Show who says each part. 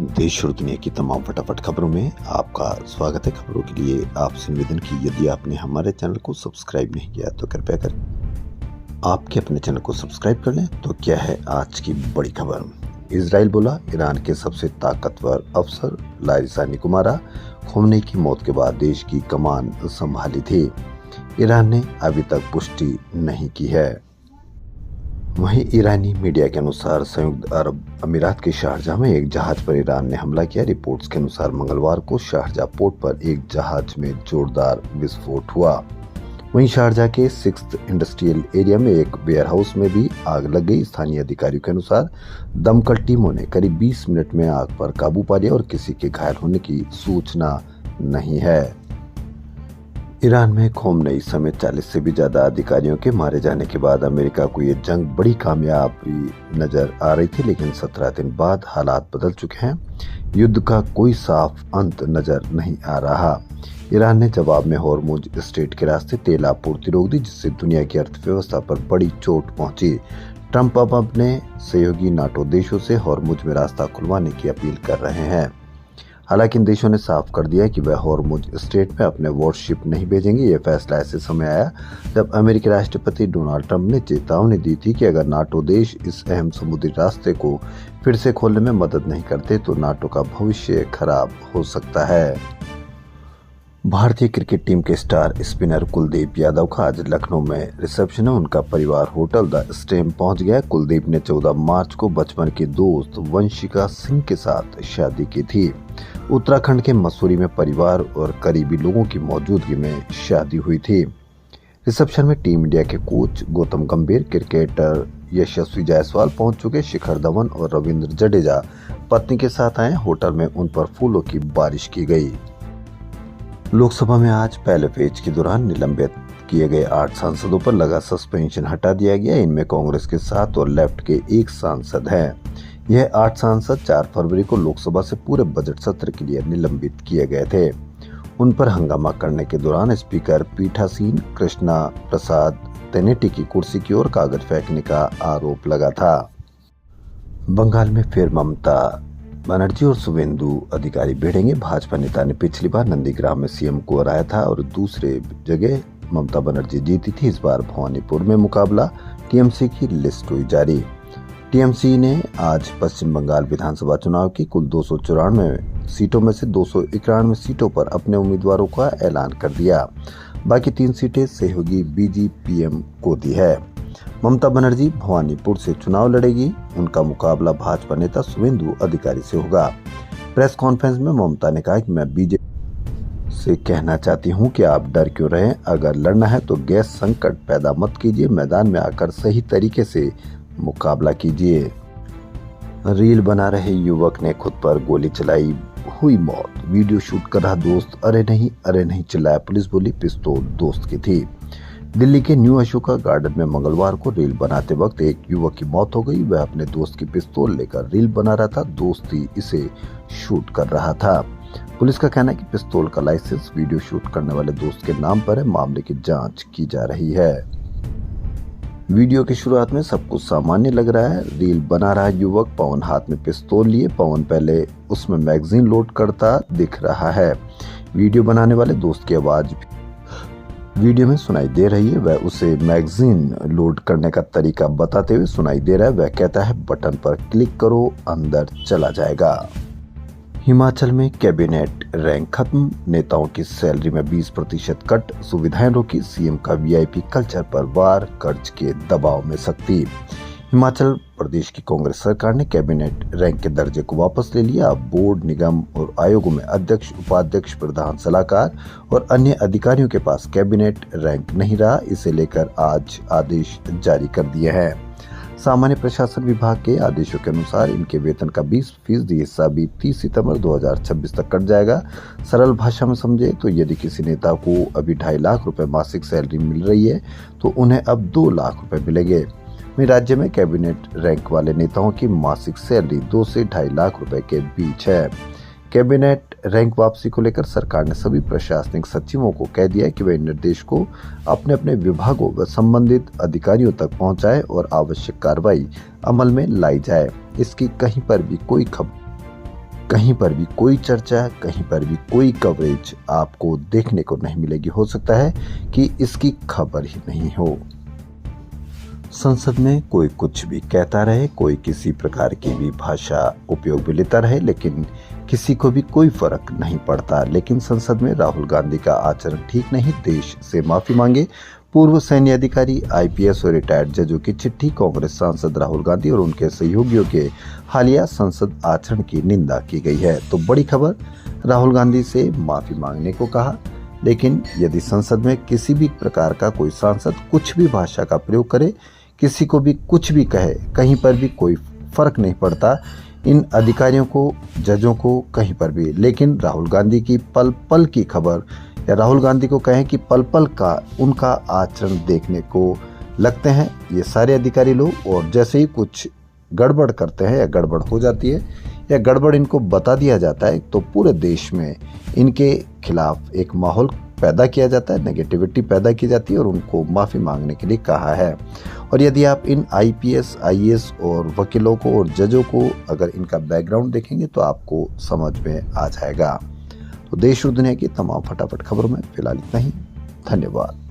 Speaker 1: देश और दुनिया की तमाम फटाफट खबरों में आपका स्वागत है। खबरों के लिए आपसे निवेदन की यदि आपने हमारे चैनल को सब्सक्राइब नहीं किया तो कृपया कर आपके अपने चैनल को सब्सक्राइब कर लें। तो क्या है आज की बड़ी खबर। इजराइल बोला इरान के सबसे ताकतवर अफसर लारिसानी को मारा। खोमेनी की मौत के बाद देश की कमान संभाली थी। ईरान ने अभी तक पुष्टि नहीं की है। वहीं ईरानी मीडिया के अनुसार संयुक्त अरब अमीरात के शारजाह में एक जहाज पर ईरान ने हमला किया। रिपोर्ट्स के अनुसार मंगलवार को शारजाह पोर्ट पर एक जहाज में जोरदार विस्फोट हुआ। वहीं शारजाह के 6th इंडस्ट्रियल एरिया में एक वेयरहाउस में भी आग लग गई। स्थानीय अधिकारियों के अनुसार दमकल टीमों ने करीब 20 मिनट में आग पर काबू पा लिया और किसी के घायल होने की सूचना नहीं है। ईरान में खोमेनी समेत 40 से भी ज्यादा अधिकारियों के मारे जाने के बाद अमेरिका को ये जंग बड़ी कामयाबी नजर आ रही थी, लेकिन 17 दिन बाद हालात बदल चुके हैं। युद्ध का कोई साफ अंत नजर नहीं आ रहा। ईरान ने जवाब में हॉर्मुज स्ट्रेट के रास्ते तेल आपूर्ति रोक दी, जिससे दुनिया की अर्थव्यवस्था पर बड़ी चोट पहुंची। ट्रंप अब अपने सहयोगी नाटो देशों से हॉर्मुज में रास्ता खुलवाने की अपील कर रहे हैं। हालांकि इन देशों ने साफ कर दिया कि वह हॉर्मुज स्ट्रेट में अपने वॉरशिप नहीं भेजेंगे। यह फैसला ऐसे समय आया जब अमेरिकी राष्ट्रपति डोनाल्ड ट्रंप ने चेतावनी दी थी कि अगर नाटो देश इस अहम समुद्री रास्ते को फिर से खोलने में मदद नहीं करते तो नाटो का भविष्य खराब हो सकता है। भारतीय क्रिकेट टीम के स्टार स्पिनर कुलदीप यादव का आज लखनऊ में रिसेप्शन है। उनका परिवार होटल द स्टेम पहुंच गया। कुलदीप ने 14 मार्च को बचपन की दोस्त वंशिका सिंह के साथ शादी की थी। उत्तराखंड के मसूरी में परिवार और करीबी लोगों की मौजूदगी में शादी हुई थी। रिसेप्शन में टीम इंडिया के कोच गौतम गंभीर, क्रिकेटर यशस्वी जायसवाल पहुंच चुके। शिखर धवन और रविंद्र जडेजा पत्नी के साथ आए। होटल में उन पर फूलों की बारिश की गई। लोकसभा में आज पहले फेज के दौरान निलंबित किए गए 8 सांसदों पर लगा सस्पेंशन हटा दिया गया। इनमें कांग्रेस के 7 और लेफ्ट के 1 सांसद हैं। यह 8 सांसद 4 फरवरी को लोकसभा से पूरे बजट सत्र के लिए निलंबित किए गए थे। उन पर हंगामा करने के दौरान स्पीकर पीठासीन कृष्णा प्रसाद तेनेटी की कुर्सी की ओर कागज फेंकने का आरोप लगा था। बंगाल में फिर ममता बनर्जी और शुवेंदु अधिकारी भिड़ेंगे। भाजपा नेता ने पिछली बार नंदीग्राम में सीएम को हराया था और दूसरे जगह ममता बनर्जी जीती थी। इस बार भवानीपुर में मुकाबला। टीएमसी की लिस्ट हुई जारी। टीएमसी ने आज पश्चिम बंगाल विधानसभा चुनाव की कुल 294 सीटों में से 291 सीटों पर अपने उम्मीदवारों का ऐलान कर दिया। बाकी 3 सीटें सहयोगी बीजेपीएम को दी है। ममता बनर्जी भवानीपुर से चुनाव लड़ेगी। उनका मुकाबला भाजपा नेता शुवेंदु अधिकारी से होगा। प्रेस कॉन्फ्रेंस में ममता ने कहा कि मैं बीजेपी से कहना चाहती हूं कि आप डर क्यों रहे। अगर लड़ना है तो गैस संकट पैदा मत कीजिए, मैदान में आकर सही तरीके से मुकाबला कीजिए। रील बना रहे युवक ने खुद पर गोली चलाई, हुई मौत। वीडियो शूट कर रहा दोस्त अरे नहीं चिल्लाया। पुलिस बोली पिस्तौल दोस्त की थी। दिल्ली के न्यू अशोका गार्डन में मंगलवार को रील बनाते वक्त एक युवक की मौत हो गई। वह अपने दोस्त की पिस्तौल लेकर रील बना रहा था। दोस्त ही इसे शूट कर रहा था। पुलिस का कहना है कि पिस्तौल का लाइसेंस वीडियो शूट करने वाले दोस्त के नाम पर है। मामले की जांच की जा रही है। वीडियो की शुरुआत में सब कुछ सामान्य लग रहा है। रील बना रहा युवक पवन हाथ में पिस्तौल लिए। पवन पहले उसमें मैगजीन लोड करता दिख रहा है। वीडियो बनाने वाले दोस्त की आवाज वीडियो में सुनाई दे रही है। वह उसे मैगजीन लोड करने का तरीका बताते हुए सुनाई दे रहा है। वह कहता है बटन पर क्लिक करो, अंदर चला जाएगा। हिमाचल में कैबिनेट रैंक खत्म। नेताओं की सैलरी में 20% कट। सुविधाएं रोकी। सीएम का वीआईपी कल्चर पर वार। कर्ज के दबाव में सख्ती। हिमाचल प्रदेश की कांग्रेस सरकार ने कैबिनेट रैंक के दर्जे को वापस ले लिया। अब बोर्ड, निगम और आयोगों में अध्यक्ष, उपाध्यक्ष, प्रधान सलाहकार और अन्य अधिकारियों के पास कैबिनेट रैंक नहीं रहा। इसे लेकर आज आदेश जारी कर दिए हैं। सामान्य प्रशासन विभाग के आदेशों के अनुसार इनके वेतन का 20% हिस्सा भी 30 सितंबर 2026 तक कट जाएगा। सरल भाषा में समझे तो यदि किसी नेता को अभी 2.5 लाख रुपए मासिक सैलरी मिल रही है तो उन्हें अब 2 लाख रुपए मिलेंगे। वहीं राज्य में कैबिनेट रैंक वाले नेताओं की मासिक सैलरी 2 से 2.5 लाख रुपए के बीच है। कैबिनेट रैंक वापसी को लेकर सरकार ने सभी प्रशासनिक सचिवों को कह दिया है कि वे निर्देश को अपने अपने विभागों व संबंधित अधिकारियों तक पहुंचाए और आवश्यक कार्रवाई अमल में लाई जाए। इसकी कहीं पर भी कोई खबर कहीं पर भी कोई चर्चा, कहीं पर भी कोई कवरेज आपको देखने को नहीं मिलेगी। हो सकता है कि इसकी खबर ही नहीं हो। संसद में कोई कुछ भी कहता रहे, कोई किसी प्रकार की भी भाषा उपयोग में लेता रहे, लेकिन किसी को भी कोई फर्क नहीं पड़ता। लेकिन संसद में राहुल गांधी का आचरण ठीक नहीं, देश से माफी मांगे। पूर्व सैन्य अधिकारी, आईपीएस और रिटायर्ड जजों की चिट्ठी। कांग्रेस सांसद राहुल गांधी और उनके सहयोगियों के हालिया संसद आचरण की निंदा की गई है। तो बड़ी खबर, राहुल गांधी से माफी मांगने को कहा। लेकिन यदि संसद में किसी भी प्रकार का कोई सांसद कुछ भी भाषा का प्रयोग करे, किसी को भी कुछ भी कहे, कहीं पर भी कोई फर्क नहीं पड़ता इन अधिकारियों को, जजों को, कहीं पर भी। लेकिन राहुल गांधी की पल पल की खबर, या राहुल गांधी को कहें कि पल पल का उनका आचरण देखने को लगते हैं ये सारे अधिकारी लोग। और जैसे ही कुछ गड़बड़ करते हैं या गड़बड़ हो जाती है या गड़बड़ इनको बता दिया जाता है, तो पूरे देश में इनके खिलाफ एक माहौल पैदा किया जाता है, नेगेटिविटी पैदा की जाती है और उनको माफ़ी मांगने के लिए कहा है। और यदि आप इन आईपीएस, आईएएस और वकीलों को और जजों को अगर इनका बैकग्राउंड देखेंगे तो आपको समझ में आ जाएगा। तो देश और दुनिया की तमाम फटाफट खबरों में फिलहाल इतना ही। धन्यवाद।